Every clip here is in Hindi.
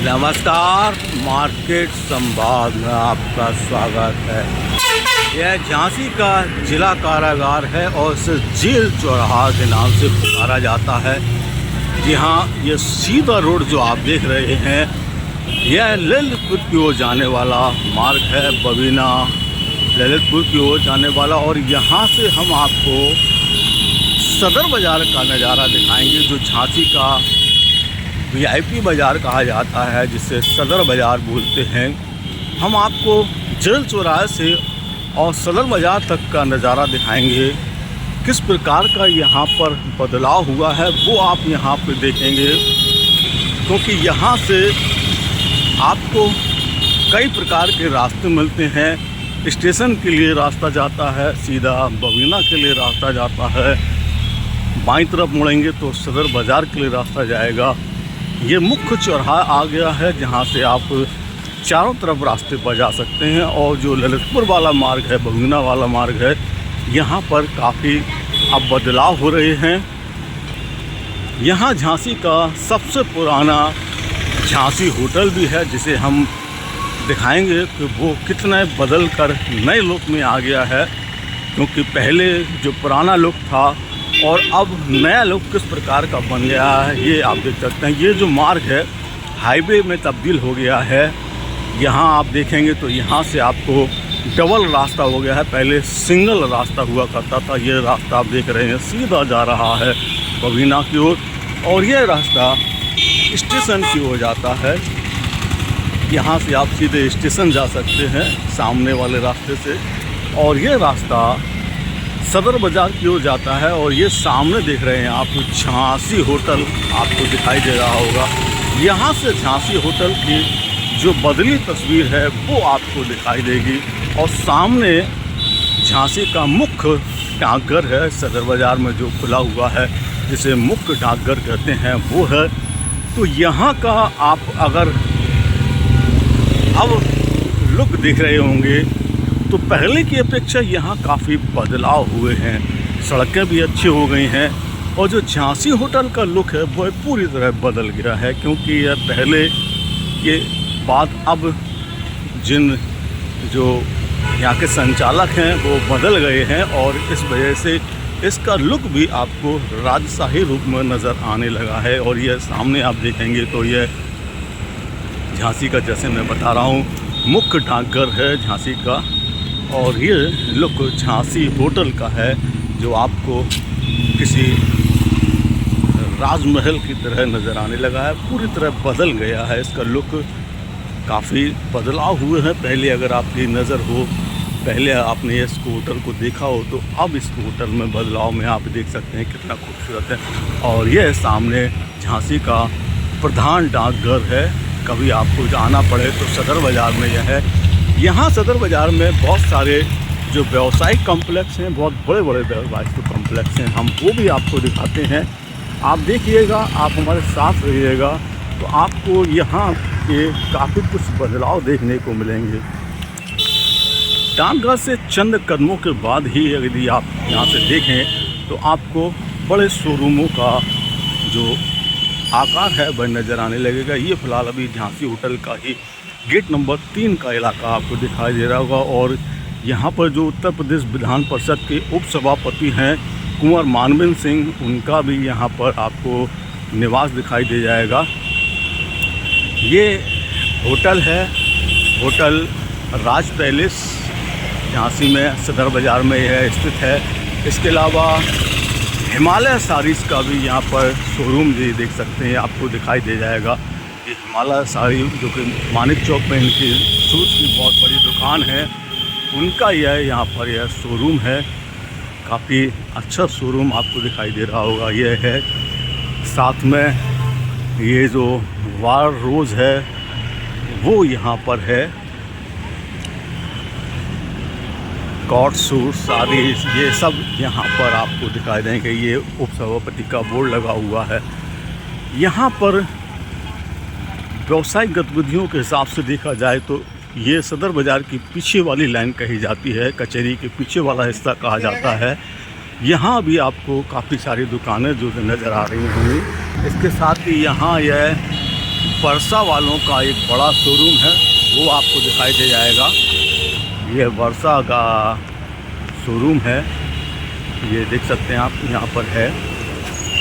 नमस्कार, मार्केट संवाद में आपका स्वागत है। यह झांसी का जिला कारागार है और इसे जेल चौराहा के नाम से पुकारा जाता है। जी हाँ, ये सीधा रोड जो आप देख रहे हैं यह ललितपुर की ओर जाने वाला मार्ग है, बबीना ललितपुर की ओर जाने वाला। और यहाँ से हम आपको सदर बाज़ार का नज़ारा दिखाएंगे, जो झांसी का वीआईपी बाज़ार कहा जाता है, जिसे सदर बाज़ार बोलते हैं। हम आपको जेल चौराहे से और सदर बाज़ार तक का नज़ारा दिखाएंगे। किस प्रकार का यहाँ पर बदलाव हुआ है वो आप यहाँ पर देखेंगे, क्योंकि यहाँ से आपको कई प्रकार के रास्ते मिलते हैं। स्टेशन के लिए रास्ता जाता है, सीधा बबीना के लिए रास्ता जाता है, बाईं तरफ मुड़ेंगे तो सदर बाज़ार के लिए रास्ता जाएगा। ये मुख्य चौराहा आ गया है, जहाँ से आप चारों तरफ रास्ते पर जा सकते हैं। और जो ललितपुर वाला मार्ग है, बबीना वाला मार्ग है, यहाँ पर काफ़ी अब बदलाव हो रहे हैं। यहाँ झांसी का सबसे पुराना झांसी होटल भी है, जिसे हम दिखाएंगे कि वो कितना बदल कर नए लुक में आ गया है। क्योंकि पहले जो पुराना लुक था और अब नया लुक किस प्रकार का बन गया है, ये आप देख सकते हैं। ये जो मार्ग है हाईवे में तब्दील हो गया है। यहाँ आप देखेंगे तो यहाँ से आपको डबल रास्ता हो गया है। पहले सिंगल रास्ता हुआ करता था। ये रास्ता आप देख रहे हैं सीधा जा रहा है बबीना की ओर, और ये रास्ता स्टेशन की ओर जाता है। यहाँ से आप सीधे स्टेशन जा सकते हैं सामने वाले रास्ते से। और ये रास्ता सदर बाज़ार की ओर जाता है। और ये सामने देख रहे हैं आप झांसी होटल आपको दिखाई दे रहा होगा। यहाँ से झांसी होटल की जो बदली तस्वीर है वो आपको दिखाई देगी। और सामने झांसी का मुख्य डाकघर है, सदर बाज़ार में जो खुला हुआ है, जिसे मुख्य डाकघर कहते हैं, वो है। तो यहाँ का आप अगर अब लुक देख रहे होंगे तो पहले की अपेक्षा यहाँ काफ़ी बदलाव हुए हैं। सड़कें भी अच्छी हो गई हैं और जो झांसी होटल का लुक है वह पूरी तरह बदल गया है। क्योंकि यह पहले के बाद अब जिन जो यहाँ के संचालक हैं वो बदल गए हैं, और इस वजह से इसका लुक भी आपको राजशाही रूप में नज़र आने लगा है। और यह सामने आप देखेंगे तो यह झांसी का, जैसे मैं बता रहा हूँ, मुख्य डाकघर है झांसी का। और ये लुक झांसी होटल का है, जो आपको किसी राजमहल की तरह नज़र आने लगा है। पूरी तरह बदल गया है इसका लुक। काफ़ी बदलाव हुए हैं। पहले अगर आपकी नज़र हो, पहले आपने इस होटल को देखा हो, तो अब इस होटल में बदलाव में आप देख सकते हैं कितना खूबसूरत है। और यह सामने झांसी का प्रधान डाकघर है। कभी आपको जाना पड़े तो सदर बाज़ार में यह है। यहाँ सदर बाज़ार में बहुत सारे जो व्यावसायिक कॉम्प्लेक्स हैं, बहुत बड़े बड़े व्यावसायिक कॉम्प्लेक्स हैं, हम वो भी आपको दिखाते हैं। आप देखिएगा, आप हमारे साथ रहिएगा, तो आपको यहाँ के काफ़ी कुछ बदलाव देखने को मिलेंगे। डाकघर से चंद कदमों के बाद ही यदि आप यहाँ से देखें तो आपको बड़े शोरूमों का जो आकार है वह नज़र आने लगेगा। ये फ़िलहाल अभी झांसी होटल का ही गेट नंबर 3 का इलाका आपको दिखाई दे रहा होगा। और यहाँ पर जो उत्तर प्रदेश विधान परिषद के उपसभापति हैं कुंवर मानवेंद्र सिंह, उनका भी यहाँ पर आपको निवास दिखाई दे जाएगा। ये होटल है, होटल राज पैलेस, झांसी में सदर बाज़ार में यह स्थित है। इसके अलावा हिमालय साड़ीज़ का भी यहाँ पर शोरूम भी देख सकते हैं, आपको दिखाई दे जाएगा। ये हिमालय साड़ी, जो कि मानिक चौक में इनकी सूट की बहुत बड़ी दुकान है, उनका यह यहाँ पर यह शोरूम है। काफ़ी अच्छा शोरूम आपको दिखाई दे रहा होगा। यह है, साथ में ये जो वार रोज़ है वो यहाँ पर है। कॉट सूट, साड़ी, ये सब यहाँ पर आपको दिखाई देंगे। ये उपसभापति का बोर्ड लगा हुआ है। यहाँ पर व्यावसायिक गतिविधियों के हिसाब से देखा जाए तो ये सदर बाज़ार की पीछे वाली लाइन कही जाती है, कचहरी के पीछे वाला हिस्सा कहा जाता है। यहाँ भी आपको काफ़ी सारी दुकानें जो नज़र आ रही होंगी। इसके साथ ही यहाँ यह वर्षा वालों का एक बड़ा शोरूम है, वो आपको दिखाई दे जाएगा। ये वर्षा का शोरूम है, ये देख सकते हैं आप, यहाँ पर है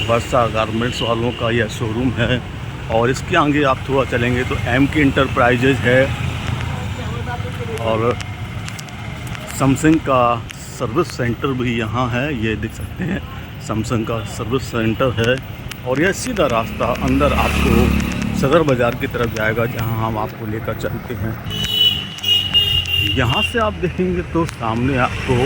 वर्षा गारमेंट्स वालों का यह शोरूम है। और इसके आगे आप थोड़ा चलेंगे तो MK इंटरप्राइजेज है और सैमसंग का सर्विस सेंटर भी यहाँ है, ये देख सकते हैं सैमसंग का सर्विस सेंटर है। और यह सीधा रास्ता अंदर आपको सदर बाज़ार की तरफ जाएगा, जहाँ हम आपको लेकर चलते हैं। यहाँ से आप देखेंगे तो सामने आपको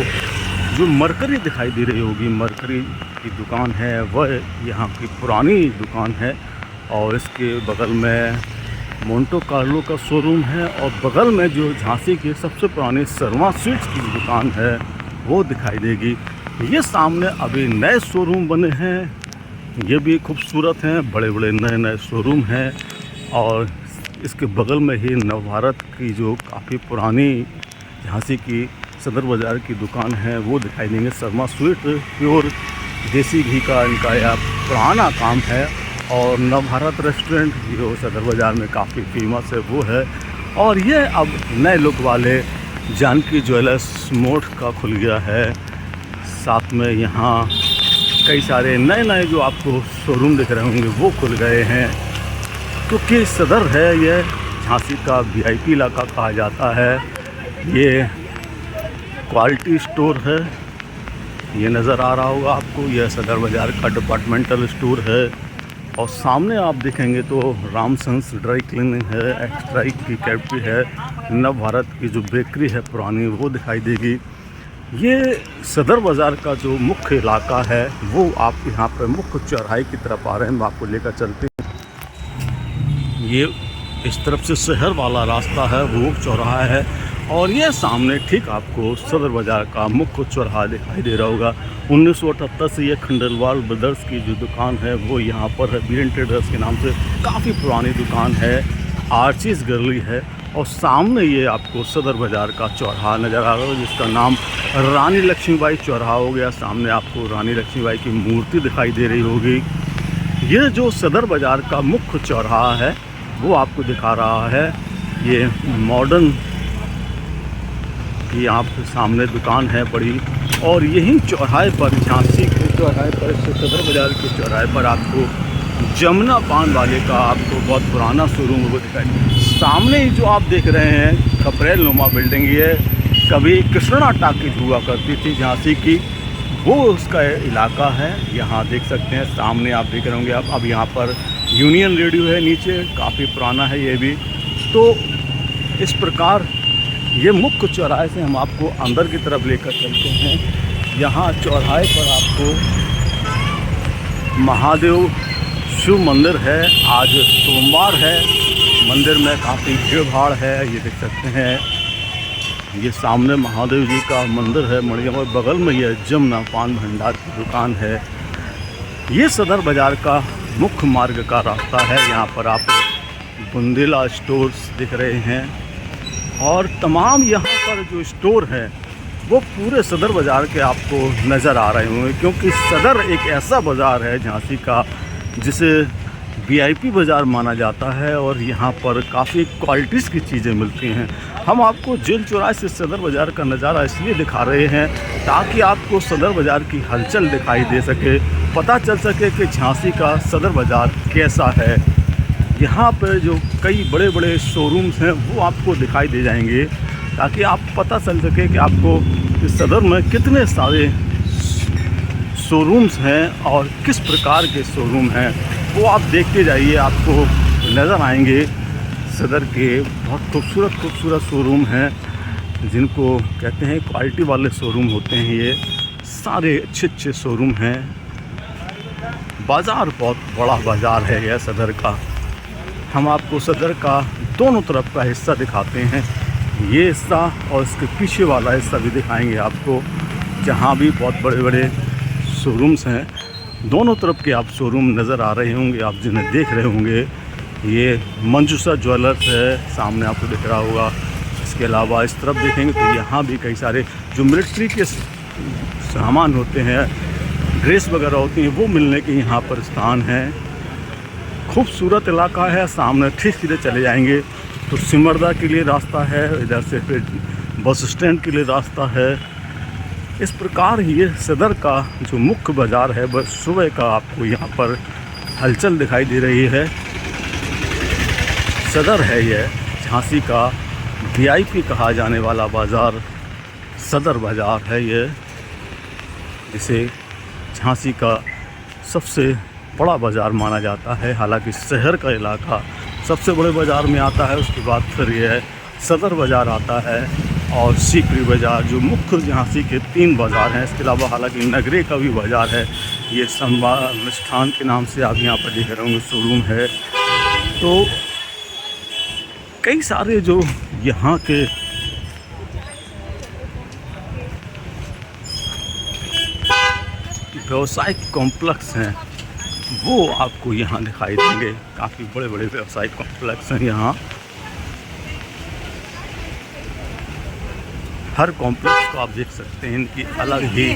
जो मरकरी दिखाई दे रही होगी, मरकरी की दुकान है, वह यहाँ की पुरानी दुकान है। और इसके बगल में मोंटो कार्लो का शोरूम है और बगल में जो झांसी की सबसे पुरानी शर्मा स्वीट्स की दुकान है वो दिखाई देगी। ये सामने अभी नए शोरूम बने हैं, ये भी खूबसूरत हैं, बड़े बड़े नए नए शोरूम हैं। और इसके बगल में ही नवभारत की जो काफ़ी पुरानी झांसी की सदर बाज़ार की दुकान है वो दिखाई देंगे। शर्मा स्वीट प्योर देसी घी का इनका यह पुराना काम है। और नवभारत रेस्टोरेंट जो सदर बाज़ार में काफ़ी फेमस है वो है। और ये अब नए लुक वाले जानकी ज्वेलर्स मोड़ का खुल गया है। साथ में यहाँ कई सारे नए नए जो आपको शोरूम दिख रहे होंगे वो खुल गए हैं, क्योंकि सदर है ये झांसी का VIP इलाका कहा जाता है। ये क्वालिटी स्टोर है, ये नज़र आ रहा होगा आपको, यह सदर बाज़ार का डिपार्टमेंटल स्टोर है। और सामने आप देखेंगे तो रामसंस ड्राई क्लीनिंग है, एक्स्ट्रा की कैफे है, नवभारत की जो बेकरी है पुरानी वो दिखाई देगी। ये सदर बाज़ार का जो मुख्य इलाका है वो आप यहाँ पर मुख्य चौराहे की तरफ आ रहे हैं, हम आपको लेकर चलते हैं। ये इस तरफ से शहर वाला रास्ता है, वो चौराहा है। और ये सामने ठीक आपको सदर बाज़ार का मुख्य चौराहा दिखाई दे रहा होगा। 1978 से ये खंडेलवाल ब्रदर्स की जो दुकान है वो यहाँ पर है, बीएन ट्रेडर्स के नाम से काफ़ी पुरानी दुकान है, आर्चिस गली है। और सामने ये आपको सदर बाज़ार का चौराहा नज़र आ रहा है, जिसका नाम रानी लक्ष्मीबाई चौराहा हो गया। सामने आपको रानी लक्ष्मीबाई की मूर्ति दिखाई दे रही होगी। ये जो सदर बाज़ार का मुख्य चौराहा है वो आपको दिखा रहा है। ये मॉडर्न की आपके सामने दुकान है बड़ी। और यहीं चौराहे पर, झांसी के चौराहे पर, सदर बाज़ार के चौराहे पर आपको जमुना पान वाले का आपको बहुत पुराना शोरूम वो दिखाई। सामने ही जो आप देख रहे हैं खपरेल नुमा बिल्डिंग, ये कभी कृष्णा टाकीज हुआ करती थी झांसी की, वो उसका इलाका है। यहाँ देख सकते हैं सामने आप देख रहे होंगे आप, अब यहाँ पर यूनियन रेडियो है नीचे, काफ़ी पुराना है ये भी। तो इस प्रकार ये मुख्य चौराहे से हम आपको अंदर की तरफ लेकर चलते हैं। यहाँ चौराहे पर आपको महादेव शिव मंदिर है, आज सोमवार है, मंदिर में काफ़ी भीड़ भाड़ है, ये देख सकते हैं। ये सामने महादेव जी का मंदिर है मणिया, और बगल में ये जमुना पान भंडार की दुकान है। ये सदर बाज़ार का मुख्य मार्ग का रास्ता है। यहाँ पर आप बुंदेला स्टोर्स दिख रहे हैं और तमाम यहाँ पर जो स्टोर हैं वो पूरे सदर बाज़ार के आपको नज़र आ रहे होंगे, क्योंकि सदर एक ऐसा बाज़ार है झांसी का जिसे VIP बाज़ार माना जाता है। और यहाँ पर काफ़ी क्वालिटीज़ की चीज़ें मिलती हैं। हम आपको जेल चौराहे से सदर बाज़ार का नज़ारा इसलिए दिखा रहे हैं ताकि आपको सदर बाज़ार की हलचल दिखाई दे सके, पता चल सके कि झांसी का सदर बाज़ार कैसा है। यहाँ पर जो कई बड़े बड़े शोरूम्स हैं वो आपको दिखाई दे जाएंगे, ताकि आप पता चल सके कि आपको इस सदर में कितने सारे शोरूम्स हैं और किस प्रकार के शोरूम हैं, वो आप देखते जाइए, आपको नज़र आएंगे। सदर के बहुत खूबसूरत शोरूम हैं, जिनको कहते हैं क्वालिटी वाले शोरूम होते हैं। ये सारे अच्छे शोरूम हैं। बाज़ार बहुत बड़ा बाज़ार है यह सदर का। हम आपको सदर का दोनों तरफ का हिस्सा दिखाते हैं, ये हिस्सा और इसके पीछे वाला हिस्सा भी दिखाएंगे आपको, जहाँ भी बहुत बड़े बड़े शोरूम्स हैं। दोनों तरफ के आप शोरूम नज़र आ रहे होंगे, आप जिन्हें देख रहे होंगे। ये मंजूषा ज्वेलर्स है, सामने आपको दिख रहा होगा। इसके अलावा इस तरफ देखेंगे तो यहाँ भी कई सारे जो मिलिट्री के सामान होते हैं, ड्रेस वगैरह होती हैं, वो मिलने के यहाँ पर स्थान हैं। खूबसूरत इलाका है। सामने ठीक सीधे चले जाएंगे तो सिमरदा के लिए रास्ता है, इधर से फिर बस स्टैंड के लिए रास्ता है। इस प्रकार ये सदर का जो मुख्य बाज़ार है, बस सुबह का आपको यहाँ पर हलचल दिखाई दे रही है। सदर है ये झांसी का वीआईपी कहा जाने वाला बाज़ार, सदर बाज़ार है ये, जिसे झांसी का सबसे बड़ा बाज़ार माना जाता है। हालांकि शहर का इलाका सबसे बड़े बाज़ार में आता है, उसके बाद फिर यह सदर बाज़ार आता है और सीकरी बाज़ार, जो मुख्य झांसी के 3 बाज़ार हैं। इसके अलावा हालांकि नगरे का भी बाज़ार है, ये मिष्ठान के नाम से आप यहाँ पर देख रहे होंगे शोरूम है। तो कई सारे जो यहाँ के व्यवसायिक कॉम्प्लेक्स हैं वो आपको यहाँ दिखाई देंगे। काफ़ी बड़े बड़े व्यवसायिक कॉम्प्लेक्स हैं यहाँ। हर कॉम्प्लेक्स को आप देख सकते हैं, इनकी अलग ही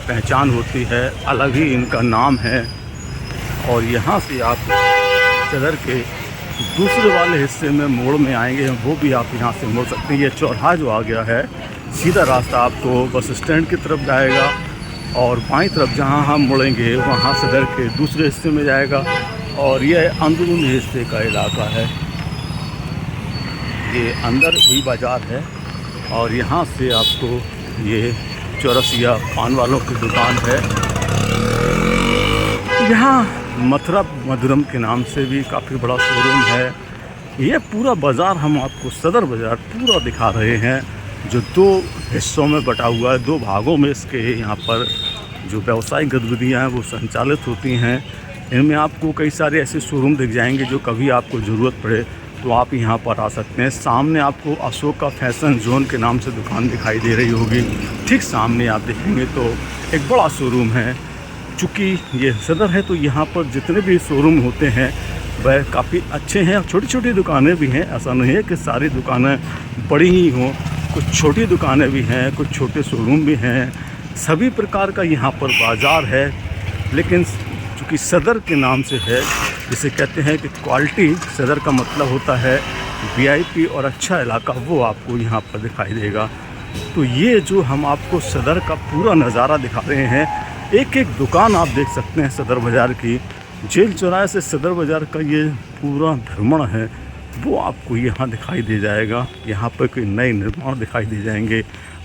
पहचान होती है, अलग ही इनका नाम है। और यहाँ से आप सदर के दूसरे वाले हिस्से में मोड़ में आएंगे, वो भी आप यहाँ से मुड़ सकते हैं। ये चौराहा जो आ गया है, सीधा रास्ता आपको बस स्टैंड की तरफ जाएगा और बाईं तरफ जहाँ हम मुड़ेंगे वहाँ सदर के दूसरे हिस्से में जाएगा। और यह अंदरूनी हिस्से का इलाका है, ये अंदर भी बाज़ार है। और यहाँ से आपको ये चौरसिया पान वालों की दुकान है। यहाँ मथुरा मधुरम के नाम से भी काफ़ी बड़ा शोरूम है। ये पूरा बाज़ार हम आपको सदर बाज़ार पूरा दिखा रहे हैं, जो 2 हिस्सों में बटा हुआ है, 2 भागों में इसके यहाँ पर जो व्यावसायिक गतिविधियाँ हैं वो संचालित होती हैं। इनमें आपको कई सारे ऐसे शोरूम दिख जाएंगे जो कभी आपको ज़रूरत पड़े तो आप यहाँ पर आ सकते हैं। सामने आपको अशोका फैशन जोन के नाम से दुकान दिखाई दे रही होगी, ठीक सामने आप देखेंगे तो एक बड़ा शोरूम है। चूँकि ये सदर है तो यहाँ पर जितने भी शोरूम होते हैं वह काफ़ी अच्छे हैं। छोटी छोटी दुकानें भी हैं, ऐसा नहीं है कि सारी दुकानें बड़ी ही हों, कुछ छोटी दुकानें भी हैं, कुछ छोटे शोरूम भी हैं। सभी प्रकार का यहाँ पर बाज़ार है। लेकिन चूँकि सदर के नाम से है, जिसे कहते हैं कि क्वालिटी, सदर का मतलब होता है वीआईपी और अच्छा इलाका, वो आपको यहाँ पर दिखाई देगा। तो ये जो हम आपको सदर का पूरा नज़ारा दिखा रहे हैं, एक एक दुकान आप देख सकते हैं सदर बाज़ार की। जेल चौराहे से सदर बाज़ार का ये पूरा भ्रमण है वो आपको यहाँ दिखाई दे जाएगा। यहाँ पर कोई नए निर्माण दिखाई दे जाएंगे,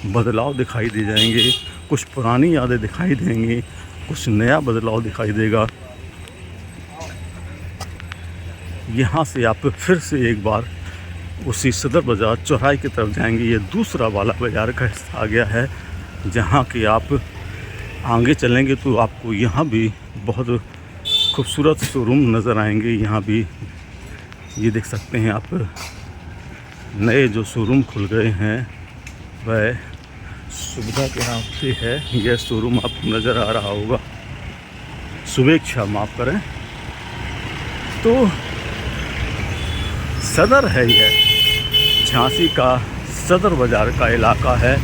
बदलाव दिखाई दे जाएंगे, कुछ पुरानी यादें दिखाई देंगी, कुछ नया बदलाव दिखाई देगा। यहाँ से आप फिर से एक बार उसी सदर बाज़ार चौराहे की तरफ जाएंगे। ये दूसरा वाला बाज़ार का हिस्सा आ गया है, जहाँ कि आप आगे चलेंगे तो आपको यहाँ भी बहुत खूबसूरत शोरूम नज़र आएंगे। यहाँ भी ये देख सकते हैं आप, नए जो शोरूम खुल गए हैं वह सुविधा के नाम से है। यह शोरूम आपको नज़र आ रहा होगा, शुभेच्छा माफ़ करें। तो सदर है, यह झांसी का सदर बाज़ार का इलाका है।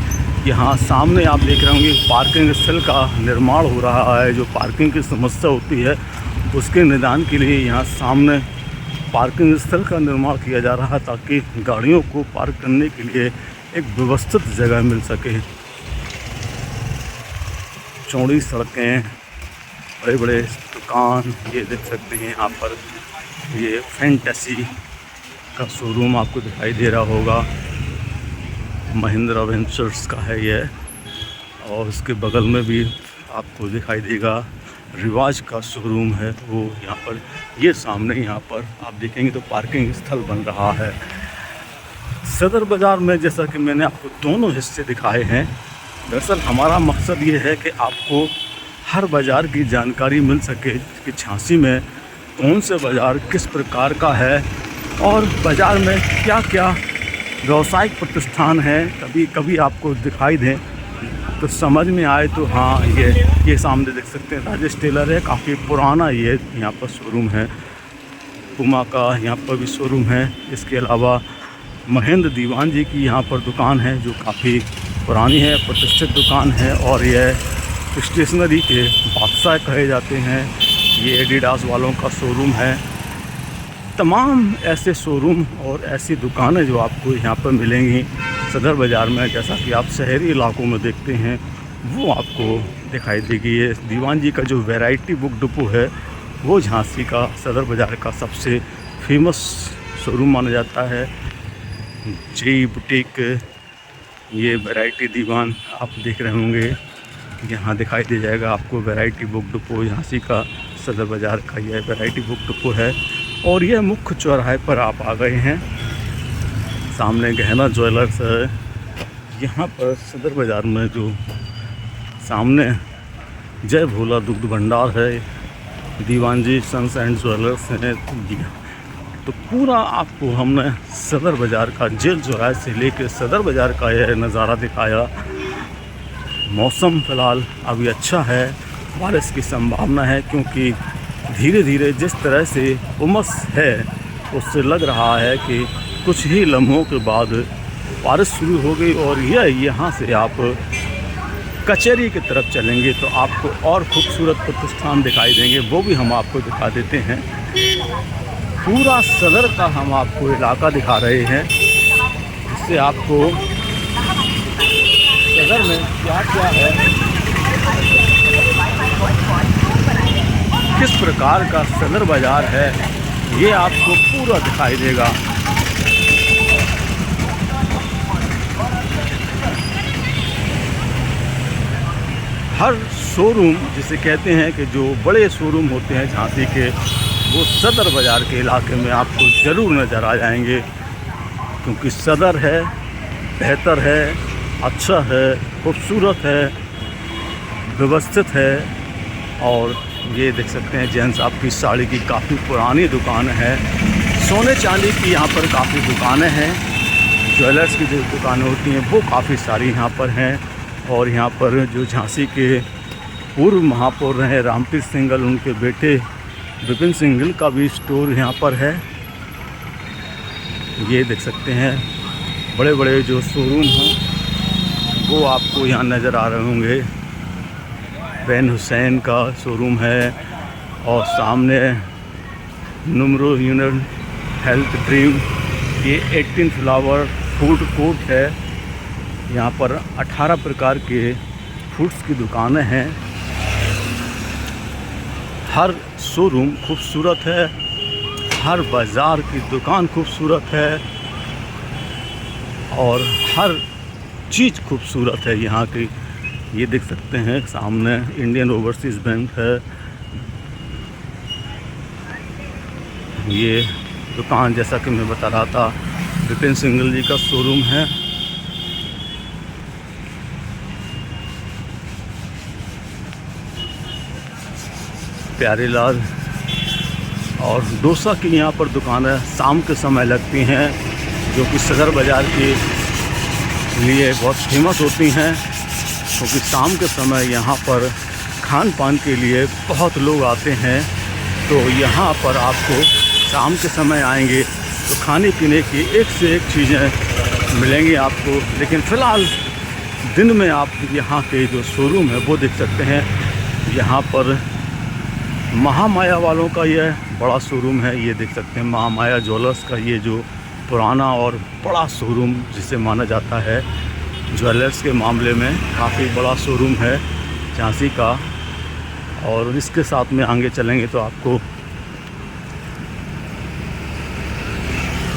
यहाँ सामने आप देख रहे होंगे पार्किंग स्थल का निर्माण हो रहा है। जो पार्किंग की समस्या होती है उसके निदान के लिए यहाँ सामने पार्किंग स्थल का निर्माण किया जा रहा है, ताकि गाड़ियों को पार्क करने के लिए एक व्यवस्थित जगह मिल सके। चौड़ी सड़कें, बड़े बड़े दुकान ये देख सकते हैं यहाँ पर। ये फैंटेसी का शोरूम आपको दिखाई दे रहा होगा, महिंद्रा वेंचर्स का है ये। और उसके बगल में भी आपको दिखाई देगा रिवाज का शोरूम है वो यहाँ पर। ये सामने यहाँ पर आप देखेंगे तो पार्किंग स्थल बन रहा है। सदर बाज़ार में जैसा कि मैंने आपको दोनों हिस्से दिखाए हैं, दरअसल हमारा मकसद ये है कि आपको हर बाज़ार की जानकारी मिल सके कि झांसी में कौन से बाज़ार किस प्रकार का है और बाज़ार में क्या क्या व्यवसायिक प्रतिष्ठान है। कभी कभी आपको दिखाई दें तो समझ में आए तो हाँ, ये सामने देख सकते हैं राजेश टेलर है, काफ़ी पुराना ये यहाँ पर शोरूम है। पुमा का यहाँ पर भी शोरूम है। इसके अलावा महेंद्र दीवान जी की यहाँ पर दुकान है जो काफ़ी पुरानी है, प्रतिष्ठित दुकान है। और यह स्टेशनरी के बादशाह कहे जाते हैं। ये एडिडास वालों का शोरूम है। तमाम ऐसे शोरूम और ऐसी दुकानें जो आपको यहाँ पर मिलेंगी सदर बाज़ार में, जैसा कि आप शहरी इलाकों में देखते हैं वो आपको दिखाई देगी। ये दीवान जी का जो वैरायटी बुक डिपो है वो झांसी का सदर बाज़ार का सबसे फेमस शोरूम माना जाता है। जी बुटीक, ये वैरायटी दीवान आप देख रहे होंगे, यहाँ दिखाई दे जाएगा आपको वैरायटी बुक डिपो। झांसी का सदर बाज़ार का यह वैरायटी बुक डिपो है और यह मुख्य चौराहे पर आप आ गए हैं। सामने गहना ज्वेलर्स है। यहाँ पर सदर बाज़ार में जो सामने जय भोला दुग्ध भंडार है, दीवान जी सन्स एंड ज्वेलर्स हैं। तो पूरा आपको हमने सदर बाज़ार का जेल चौराहे से लेकर सदर बाज़ार का यह नज़ारा दिखाया। मौसम फ़िलहाल अभी अच्छा है, बारिश की संभावना है, क्योंकि धीरे धीरे जिस तरह से उमस है उससे लग रहा है कि कुछ ही लम्हों के बाद बारिश शुरू हो गई। और यह यहाँ से आप कचहरी की तरफ चलेंगे तो आपको और खूबसूरत प्रतिष्ठान दिखाई देंगे, वो भी हम आपको दिखा देते हैं। पूरा सदर का हम आपको इलाका दिखा रहे हैं, जिससे आपको सदर में क्या क्या है, किस प्रकार का सदर बाज़ार है, ये आपको पूरा दिखाई देगा। हर शोरूम जिसे कहते हैं कि जो बड़े शोरूम होते हैं झांसी के, वो सदर बाज़ार के इलाके में आपको ज़रूर नज़र आ जाएंगे, क्योंकि सदर है, बेहतर है, अच्छा है, खूबसूरत है, व्यवस्थित है। और ये देख सकते हैं जेंट्स आपकी साड़ी की काफ़ी पुरानी दुकान है। सोने चांदी की यहाँ पर काफ़ी दुकानें हैं। ज्वेलर्स की जो दुकानें होती हैं वो काफ़ी सारी यहाँ पर हैं। और यहाँ पर जो झांसी के पूर्व महापौर रहे रामप्रीत सिंघल, उनके बेटे विपिन सिंघल का भी स्टोर यहाँ पर है। ये देख सकते हैं बड़े बड़े जो शोरूम हैं वो आपको यहाँ नज़र आ रहे होंगे। बैन हुसैन का शोरूम है और सामने नुमरो यूनियन हेल्थ ड्रीम, ये 18 फ्लावर फूड कोर्ट है। यहाँ पर 18 प्रकार के फूड्स की दुकानें हैं। हर शोरूम खूबसूरत है, हर बाज़ार की दुकान खूबसूरत है और हर चीज़ खूबसूरत है यहाँ की। ये देख सकते हैं सामने इंडियन ओवरसीज़ बैंक है। ये दुकान जैसा कि मैं बता रहा था विपिन सिंघल जी का शोरूम है। प्यारेलाल और डोसा की यहाँ पर दुकानें शाम के समय लगती हैं, जो कि सदर बाज़ार के लिए बहुत फेमस होती हैं, क्योंकि शाम के समय यहाँ पर खान पान के लिए बहुत लोग आते हैं। तो यहाँ पर आपको शाम के समय आएंगे तो खाने पीने की एक से एक चीज़ें मिलेंगी आपको। लेकिन फ़िलहाल दिन में आप यहाँ के जो शोरूम है वो देख सकते हैं। यहाँ पर महामाया वालों का यह बड़ा शोरूम है। ये देख सकते हैं महामाया ज्वेलर्स का ये जो पुराना और बड़ा शोरूम जिसे माना जाता है ज्वेलर्स के मामले में, काफ़ी बड़ा शोरूम है झांसी का। और इसके साथ में आगे चलेंगे तो आपको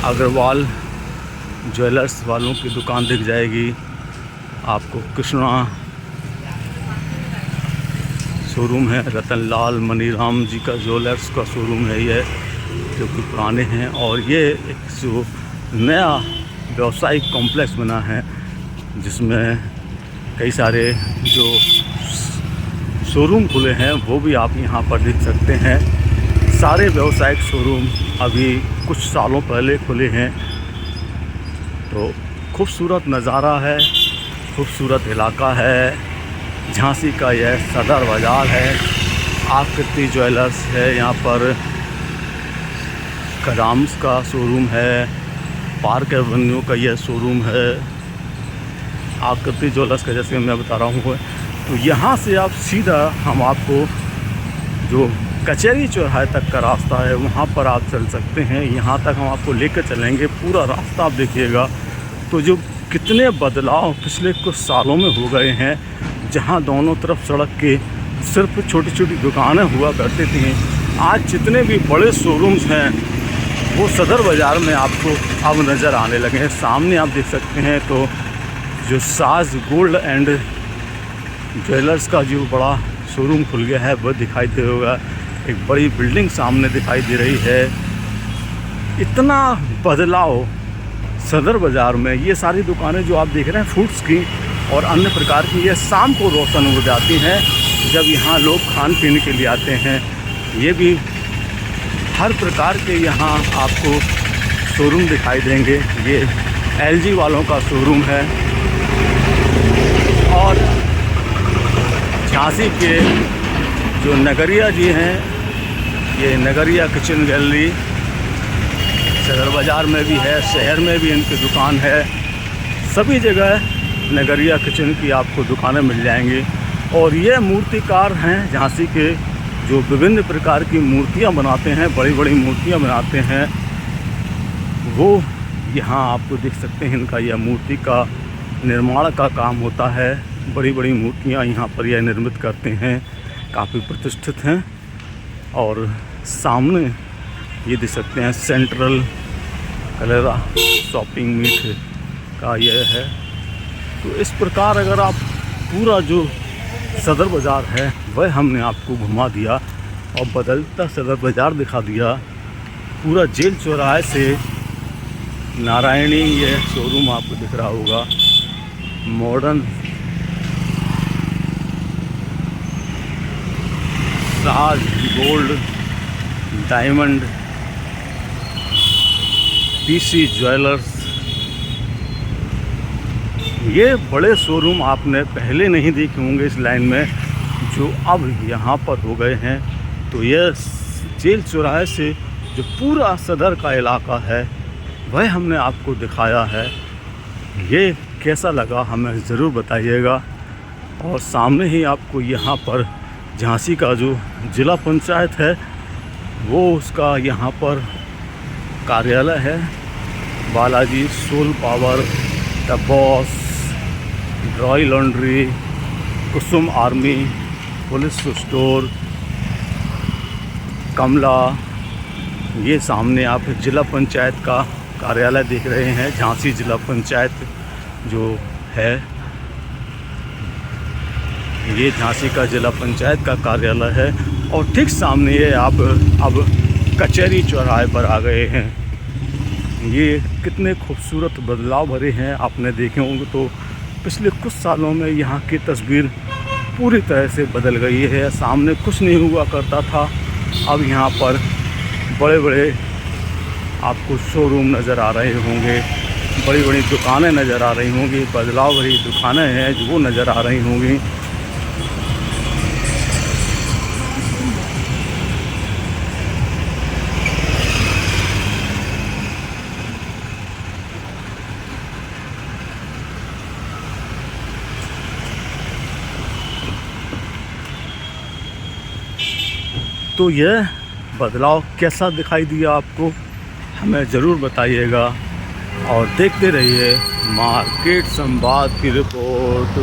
अग्रवाल ज्वेलर्स वालों की दुकान दिख जाएगी। आपको कृष्णा शोरूम है, रतनलाल मनीराम जी का ज्वेलर्स का शोरूम है ये, जो कि पुराने हैं। और ये एक जो नया व्यवसायिक कॉम्प्लेक्स बना है जिसमें कई सारे जो शोरूम खुले हैं वो भी आप यहाँ पर देख सकते हैं। सारे व्यवसायिक शोरूम अभी कुछ सालों पहले खुले हैं। तो खूबसूरत नज़ारा है, खूबसूरत इलाका है। झांसी का यह सदर बाज़ार है। आकृति ज्वेलर्स है, यहाँ पर कदाम्स का शोरूम है, पार्क एवेन्यू का यह शोरूम है। आकृति ज्वेलर्स का जैसे मैं बता रहा हूँ। तो यहाँ से आप सीधा हम आपको जो कचहरी चौराहे तक का रास्ता है, वहाँ पर आप चल सकते हैं। यहाँ तक हम आपको लेकर चलेंगे, पूरा रास्ता आप देखिएगा। तो जो कितने बदलाव पिछले कुछ सालों में हो गए हैं, जहाँ दोनों तरफ सड़क के सिर्फ छोटी छोटी दुकानें हुआ करती थी, आज जितने भी बड़े शोरूम्स हैं वो सदर बाज़ार में आपको अब नज़र आने लगे हैं। सामने आप देख सकते हैं तो जो साज गोल्ड एंड ज्वेलर्स का जो बड़ा शोरूम खुल गया है वह दिखाई दे होगा। एक बड़ी बिल्डिंग सामने दिखाई दे रही है। इतना बदलाव सदर बाज़ार में, ये सारी दुकानें जो आप देख रहे हैं फ्रूट्स की और अन्य प्रकार की, ये शाम को रोशन हो जाती हैं जब यहाँ लोग खान पीने के लिए आते हैं। ये भी हर प्रकार के यहाँ आपको शोरूम दिखाई देंगे। ये LG वालों का शोरूम है और झांसी के जो नगरिया जी हैं, ये नगरिया किचन गैलरी सदर बाज़ार में भी है, शहर में भी इनकी दुकान है। सभी जगह नगरिया किचन की आपको दुकानें मिल जाएंगी। और ये मूर्तिकार हैं झांसी के, जो विभिन्न प्रकार की मूर्तियां बनाते हैं, बड़ी बड़ी मूर्तियां बनाते हैं। वो यहाँ आपको देख सकते हैं, इनका यह मूर्ति का निर्माण का काम होता है। बड़ी बड़ी मूर्तियाँ यहाँ पर यह निर्मित करते हैं, काफ़ी प्रतिष्ठित हैं। और सामने ये देख सकते हैं सेंट्रल कलेरा शॉपिंग मीट का यह है। तो इस प्रकार अगर आप पूरा जो सदर बाज़ार है वह हमने आपको घुमा दिया और बदलता सदर बाज़ार दिखा दिया। पूरा जेल चौराहे से नारायणी ये शोरूम आपको दिख रहा होगा, मॉडर्न साज गोल्ड डायमंड PC ज्वेलर्स, ये बड़े शोरूम आपने पहले नहीं देखे होंगे इस लाइन में, जो अब यहाँ पर हो गए हैं। तो यह जेल चौराहे से जो पूरा सदर का इलाका है वह हमने आपको दिखाया है। ये कैसा लगा हमें ज़रूर बताइएगा। और सामने ही आपको यहाँ पर झांसी का जो ज़िला पंचायत है वो उसका यहाँ पर कार्यालय है, Balaji soul power, the boss, dry laundry, Kusum army, police store, Kamla. ये सामने आप ज़िला पंचायत का कार्यालय देख रहे हैं, झांसी ज़िला पंचायत जो है, ये झांसी का ज़िला पंचायत का कार्यालय है। और ठीक सामने ये आप अब कचहरी चौराहे पर आ गए हैं। ये कितने खूबसूरत बदलाव भरे हैं, आपने देखे होंगे। तो पिछले कुछ सालों में यहाँ की तस्वीर पूरी तरह से बदल गई है। सामने कुछ नहीं हुआ करता था, अब यहाँ पर बड़े बड़े आपको शोरूम नज़र आ रहे होंगे, बड़ी बड़ी दुकानें नज़र आ रही होंगी, बदलाव भरी दुकानें हैं जो वो नज़र आ रही होंगी। तो यह बदलाव कैसा दिखाई दिया आपको, हमें ज़रूर बताइएगा। और देखते रहिए मार्केट संवाद की रिपोर्ट।